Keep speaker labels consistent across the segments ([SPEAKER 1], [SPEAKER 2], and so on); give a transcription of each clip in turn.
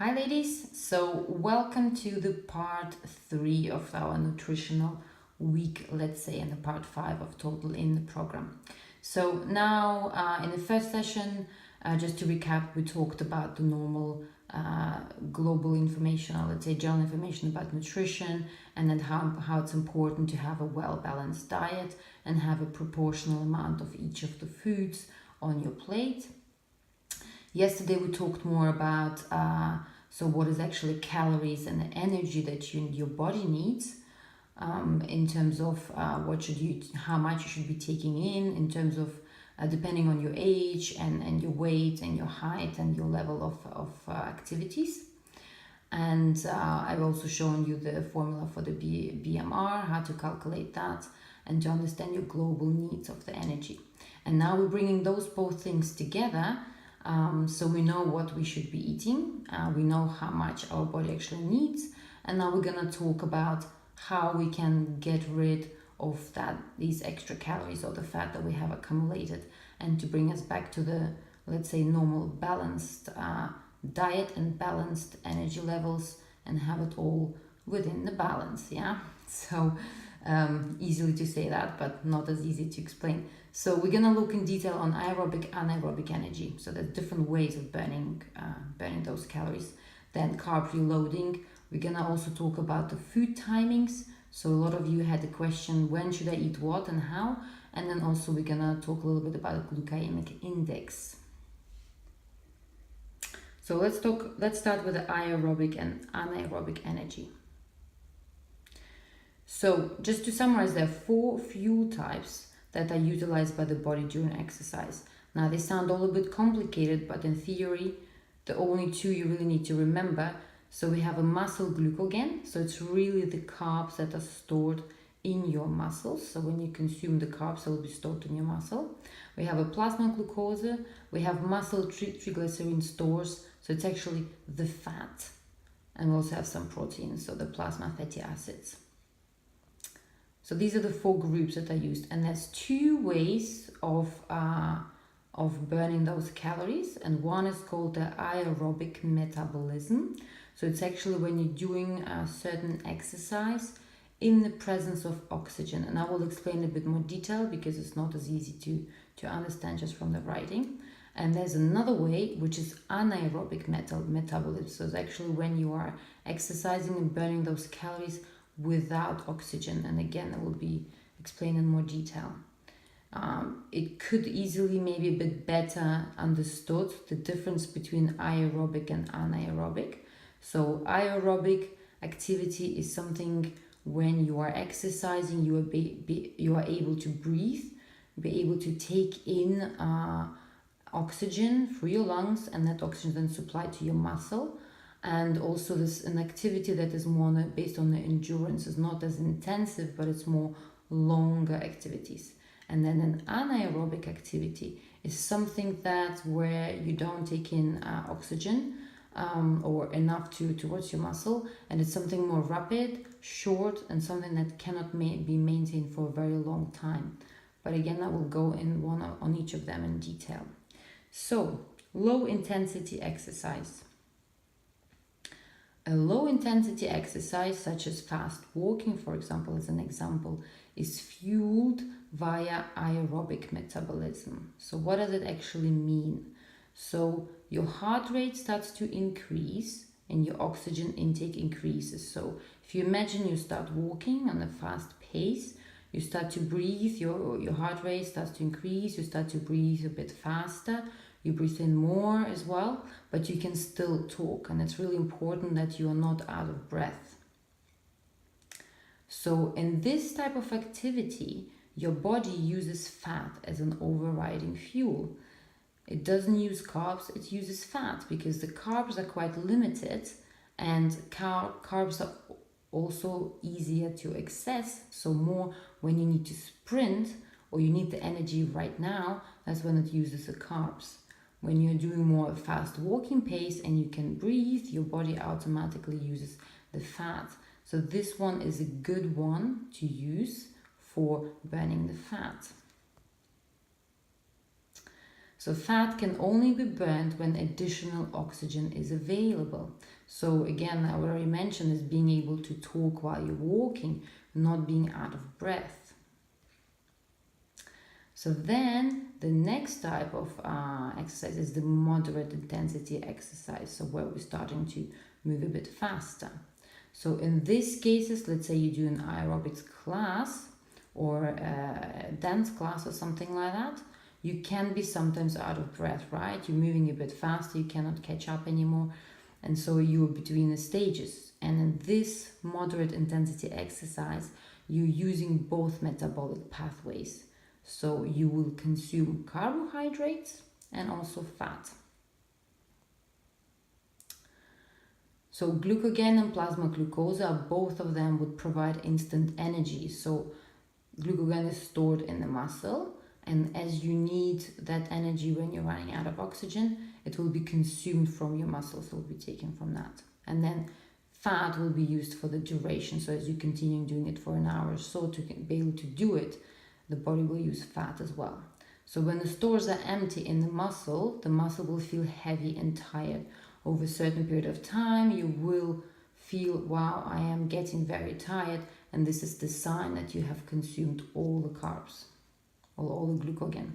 [SPEAKER 1] Hi ladies, so welcome to the part 3 of our nutritional week, let's say, and the part 5 of total in the program. So now in the first session, just to recap, we talked about the normal global information, or let's say general information about nutrition, and then how it's important to have a well-balanced diet and have a proportional amount of each of the foods on your plate. Yesterday we talked more about so what is actually calories and the energy that your body needs in terms of how much you should be taking in terms of depending on your age and your weight and your height and your level of activities. And I've also shown you the formula for the BMR, how to calculate that, and to understand your global needs of the energy. And now we're bringing those both things together. So we know what we should be eating, we know how much our body actually needs, and now we're gonna talk about how we can get rid of these extra calories or the fat that we have accumulated, and to bring us back to the, let's say, normal balanced diet and balanced energy levels, and have it all within the balance. Yeah, so easily to say that, but not as easy to explain. So we're gonna look in detail on aerobic, anaerobic energy. So there's different ways of burning those calories. Then carb reloading. We're gonna also talk about the food timings. So a lot of you had the question, when should I eat what and how? And then also we're gonna talk a little bit about glycemic index. So let's start with the aerobic and anaerobic energy. So just to summarize, there are 4 fuel types that are utilized by the body during exercise. Now they sound all a bit complicated, but in theory, the only 2 you really need to remember. So we have a muscle glycogen, so it's really the carbs that are stored in your muscles. So when you consume the carbs, they will be stored in your muscle. We have a plasma glucose, we have muscle triglyceride stores, so it's actually the fat. And we also have some proteins, so the plasma fatty acids. So these are the 4 groups that are used, and there's 2 ways of burning those calories, and one is called the aerobic metabolism. So it's actually when you're doing a certain exercise in the presence of oxygen, and I will explain a bit more detail because it's not as easy to understand just from the writing. And there's another way, which is anaerobic metabolism. So it's actually when you are exercising and burning those calories without oxygen, and again I will be explained in more detail. It could easily maybe a bit better understood the difference between aerobic and anaerobic. So aerobic activity is something when you are exercising, you are able to breathe, be able to take in oxygen through your lungs, and that oxygen then supplied to your muscle. And also this an activity that is more based on the endurance, is not as intensive, but it's more longer activities. And then an anaerobic activity is something that where you don't take in oxygen or enough towards your muscle, and it's something more rapid, short, and something that cannot be maintained for a very long time. But again, I will go in one on each of them in detail. So low intensity exercise. A low-intensity exercise, such as fast walking, for example, as an example, is fueled via aerobic metabolism. So what does it actually mean? So your heart rate starts to increase and your oxygen intake increases. So if you imagine you start walking on a fast pace, you start to breathe, your heart rate starts to increase, you start to breathe a bit faster, you breathe in more as well, but you can still talk, and it's really important that you are not out of breath. So in this type of activity, your body uses fat as an overriding fuel. It doesn't use carbs, it uses fat, because the carbs are quite limited, and carbs are also easier to access. So more when you need to sprint or you need the energy right now, that's when it uses the carbs. When you're doing more fast walking pace and you can breathe, your body automatically uses the fat. So this one is a good one to use for burning the fat. So fat can only be burned when additional oxygen is available. So again, I already mentioned is being able to talk while you're walking, not being out of breath. So then the next type of exercise is the moderate intensity exercise. So where we're starting to move a bit faster. So in these cases, let's say you do an aerobics class or a dance class or something like that, you can be sometimes out of breath, right? You're moving a bit faster, you cannot catch up anymore. And so you're between the stages. And in this moderate intensity exercise, you're using both metabolic pathways. So you will consume carbohydrates and also fat. So glucagon and plasma glucose, both of them would provide instant energy. So glucagon is stored in the muscle, and as you need that energy when you're running out of oxygen, it will be consumed from your muscles, it will be taken from that. And then fat will be used for the duration. So as you continue doing it for an hour or so to be able to do it, the body will use fat as well. So when the stores are empty in the muscle will feel heavy and tired. Over a certain period of time, you will feel, wow, I am getting very tired. And this is the sign that you have consumed all the carbs, or all the glucagon.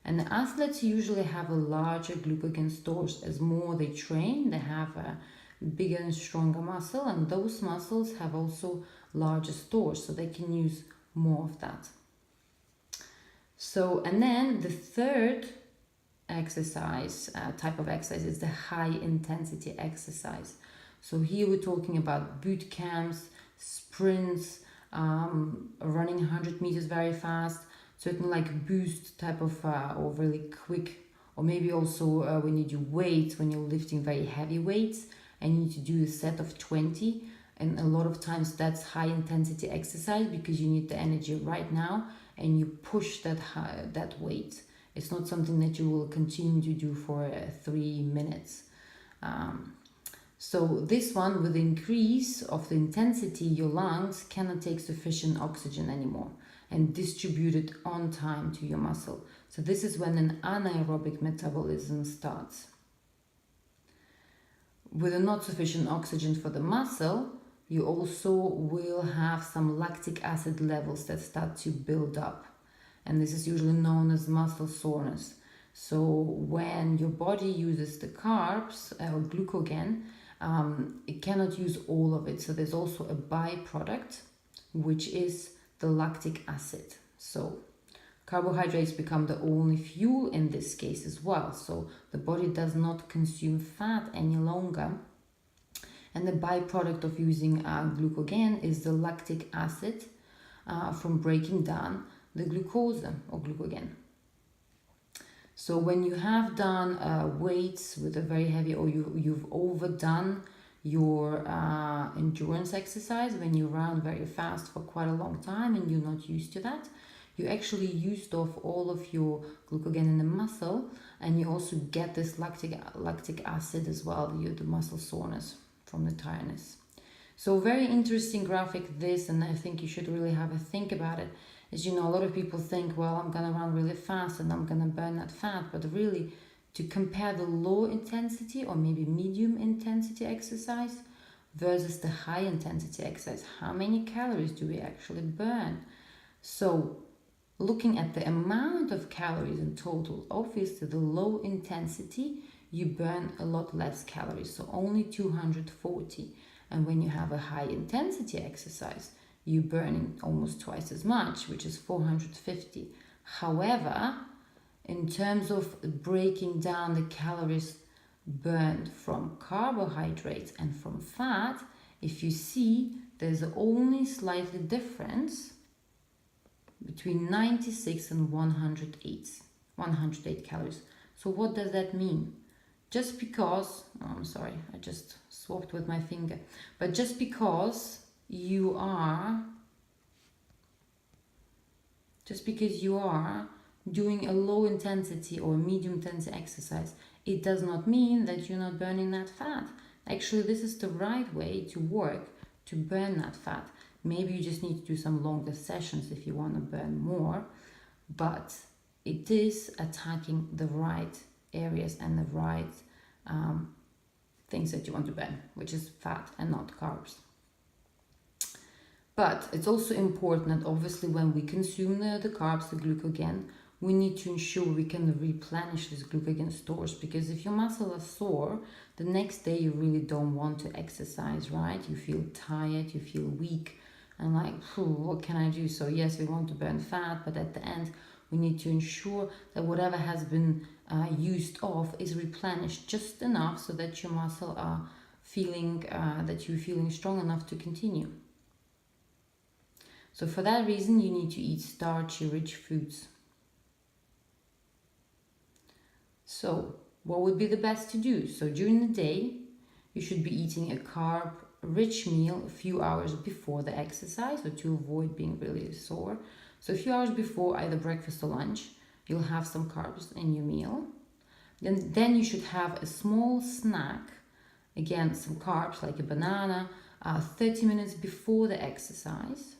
[SPEAKER 1] And the athletes usually have a larger glucagon stores. As more they train, they have a bigger and stronger muscle, and those muscles have also larger stores, so they can use more of that. So, and then the third exercise, type of exercise, is the high intensity exercise. So here we're talking about boot camps, sprints, running 100 meters very fast, certain like boost type of or really quick, or maybe also when you do weights, when you're lifting very heavy weights and you need to do a set of 20, and a lot of times that's high intensity exercise because you need the energy right now and you push that weight. It's not something that you will continue to do for 3 minutes. So this one, with the increase of the intensity, your lungs cannot take sufficient oxygen anymore and distribute it on time to your muscle. So this is when an anaerobic metabolism starts. With a not sufficient oxygen for the muscle, you also will have some lactic acid levels that start to build up. And this is usually known as muscle soreness. So when your body uses the carbs or glucagon, it cannot use all of it. So there's also a byproduct, which is the lactic acid. So carbohydrates become the only fuel in this case as well. So the body does not consume fat any longer. And the byproduct of using glucagon is the lactic acid from breaking down the glucose or glucagon. So when you have done weights with a very heavy, or you've overdone your endurance exercise, when you run very fast for quite a long time and you're not used to that, you actually used off all of your glucagon in the muscle, and you also get this lactic acid as well, the muscle soreness from the tiredness. So very interesting graphic this, and I think you should really have a think about it. As you know, a lot of people think, well, I'm gonna run really fast and I'm gonna burn that fat, but really to compare the low intensity or maybe medium intensity exercise versus the high intensity exercise, how many calories do we actually burn? So looking at the amount of calories in total, obviously the low intensity, you burn a lot less calories, so only 240. And when you have a high intensity exercise, you're burning almost twice as much, which is 450. However, in terms of breaking down the calories burned from carbohydrates and from fat, if you see, there's only slightly difference between 96 and 108 calories. So what does that mean? Just because, oh, I'm sorry, I just swapped with my finger, but just because you are doing a low intensity or medium intensity exercise, it does not mean that you're not burning that fat. Actually, this is the right way to work to burn that fat. Maybe you just need to do some longer sessions if you want to burn more, but it is attacking the right areas and the right things that you want to burn, which is fat and not carbs. But it's also important that obviously when we consume the carbs, the glycogen, we need to ensure we can replenish these glycogen stores, because if your muscles are sore, the next day you really don't want to exercise, right? You feel tired, you feel weak, and like, what can I do? So yes, we want to burn fat, but at the end, we need to ensure that whatever has been used off is replenished just enough so that your muscle are feeling, that you're feeling strong enough to continue. So for that reason, you need to eat starchy rich foods. So what would be the best to do? So during the day, you should be eating a carb-rich meal a few hours before the exercise, so to avoid being really sore. So a few hours before either breakfast or lunch, you'll have some carbs in your meal. Then you should have a small snack, again, some carbs like a banana, 30 minutes before the exercise.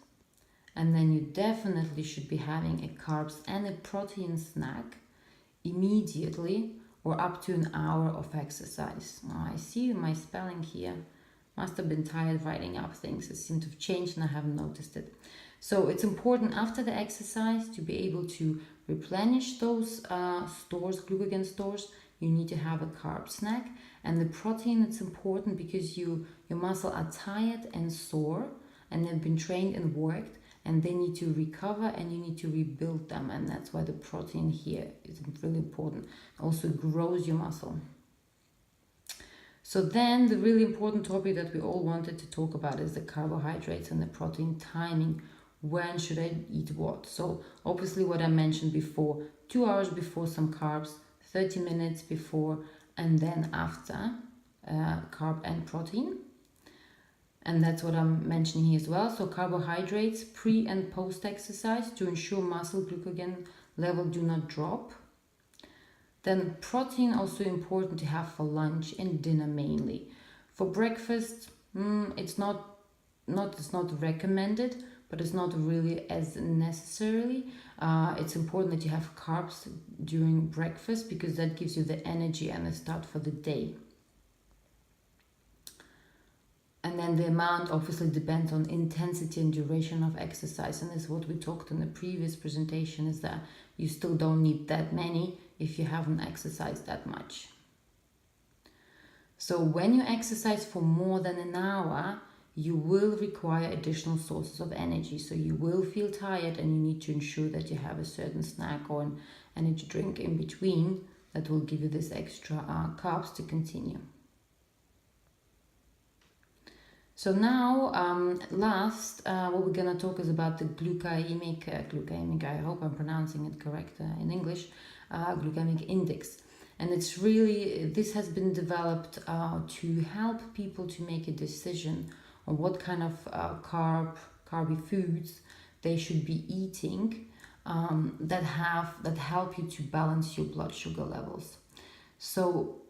[SPEAKER 1] And then you definitely should be having a carbs and a protein snack immediately or up to an hour of exercise. Now I see my spelling here. Must have been tired writing up things. It seemed to have changed and I haven't noticed it. So it's important after the exercise to be able to replenish those stores, glycogen stores. You need to have a carb snack. And the protein, it's important because your muscle are tired and sore and they've been trained and worked, and they need to recover and you need to rebuild them, and that's why the protein here is really important. Also grows your muscle. So then the really important topic that we all wanted to talk about is the carbohydrates and the protein timing. When should I eat what? So obviously what I mentioned before, 2 hours before some carbs, 30 minutes before, and then after carb and protein. And that's what I'm mentioning here as well. So carbohydrates pre and post exercise to ensure muscle glycogen level do not drop. Then protein also important to have for lunch and dinner mainly. For breakfast, it's not recommended, but it's not really as necessarily. It's important that you have carbs during breakfast because that gives you the energy and the start for the day. And then the amount obviously depends on intensity and duration of exercise. And this is what we talked in the previous presentation, is that you still don't need that many if you haven't exercised that much. So when you exercise for more than an hour, you will require additional sources of energy. So you will feel tired and you need to ensure that you have a certain snack or an energy drink in between that will give you this extra carbs to continue. So now, what we're going to talk is about the glycemic, I hope I'm pronouncing it correct in English, glycemic index. And it's really, this has been developed to help people to make a decision on what kind of carby foods they should be eating that help you to balance your blood sugar levels. So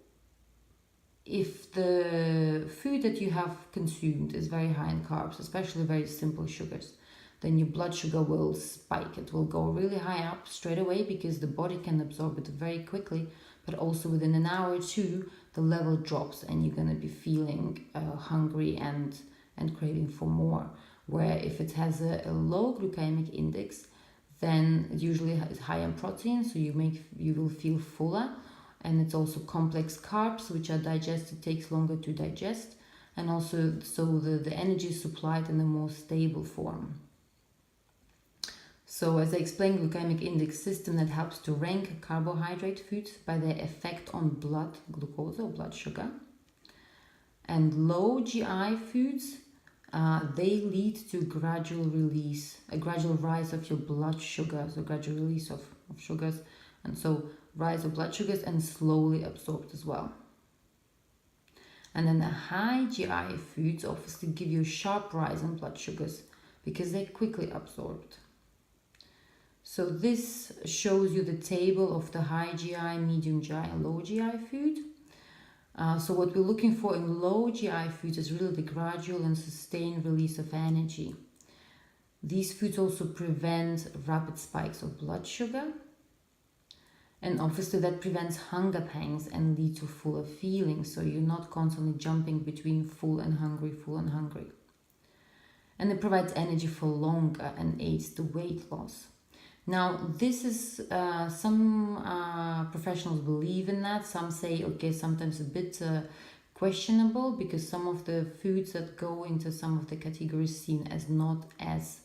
[SPEAKER 1] if the food that you have consumed is very high in carbs, especially very simple sugars, then your blood sugar will spike. It will go really high up straight away because the body can absorb it very quickly, but also within an hour or two, the level drops and you're going to be feeling hungry and craving for more. Where if it has a low glycemic index, then it usually is high in protein, so you will feel fuller. And it's also complex carbs, which are digested, takes longer to digest, and also so the energy is supplied in a more stable form. So as I explained, glycemic index system that helps to rank carbohydrate foods by their effect on blood glucose or blood sugar. And low GI foods, they lead to a gradual rise of your blood sugar, so gradual release of sugars, and so rise of blood sugars and slowly absorbed as well. And then the high GI foods obviously give you a sharp rise in blood sugars because they're quickly absorbed. So this shows you the table of the high GI, medium GI and low GI food. So what we're looking for in low GI foods is really the gradual and sustained release of energy. These foods also prevent rapid spikes of blood sugar. And obviously that prevents hunger pangs and lead to fuller feelings, so you're not constantly jumping between full and hungry, full and hungry. And it provides energy for longer and aids the weight loss. Now, this is some professionals believe in that. Some say, okay, sometimes a bit questionable, because some of the foods that go into some of the categories seen as not as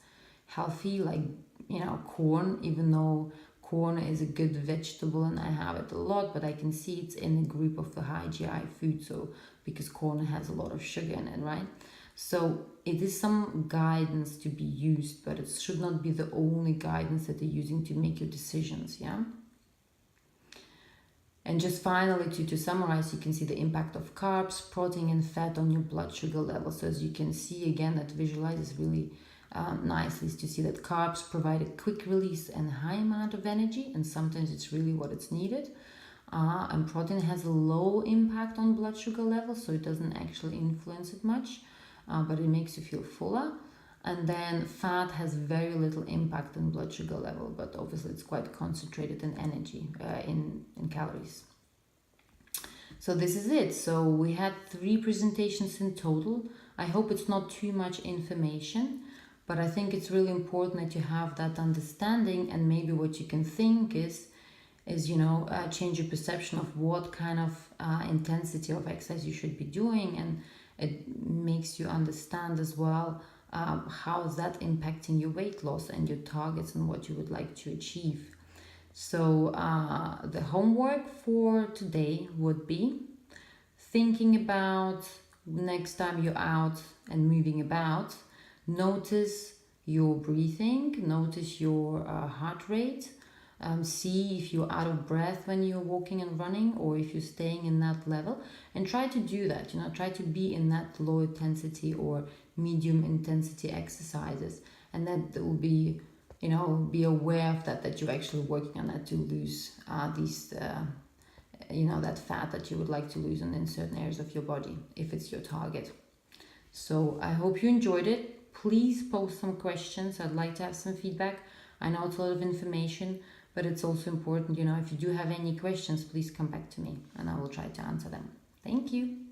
[SPEAKER 1] healthy, like, you know, corn, even though corn is a good vegetable and I have it a lot, but I can see it's in the group of the high GI food, so because corn has a lot of sugar in it, right? So it is some guidance to be used, but it should not be the only guidance that they're using to make your decisions, yeah? And just finally, to summarize, you can see the impact of carbs, protein, and fat on your blood sugar level. So as you can see, again, that visualizes really nicely to see that carbs provide a quick release and high amount of energy, and sometimes it's really what it's needed. And protein has a low impact on blood sugar levels, so it doesn't actually influence it much. But it makes you feel fuller. And then fat has very little impact on blood sugar level, but obviously it's quite concentrated in energy, in calories. So this is it. So we had 3 presentations in total. I hope it's not too much information, but I think it's really important that you have that understanding, and maybe what you can think is you know, change your perception of what kind of intensity of exercise you should be doing, and it makes you understand as well how is that impacting your weight loss and your targets and what you would like to achieve. So the homework for today would be thinking about next time you're out and moving about, notice your breathing, notice your heart rate. See if you're out of breath when you're walking and running, or if you're staying in that level, and try to do that. You know, try to be in that low intensity or medium intensity exercises, and that will be, you know, be aware of that you're actually working on that to lose these you know, that fat that you would like to lose in certain areas of your body if it's your target. So I hope you enjoyed it. Please post some questions. I'd like to have some feedback. I know it's a lot of information, but it's also important, you know, if you do have any questions, please come back to me and I will try to answer them. Thank you.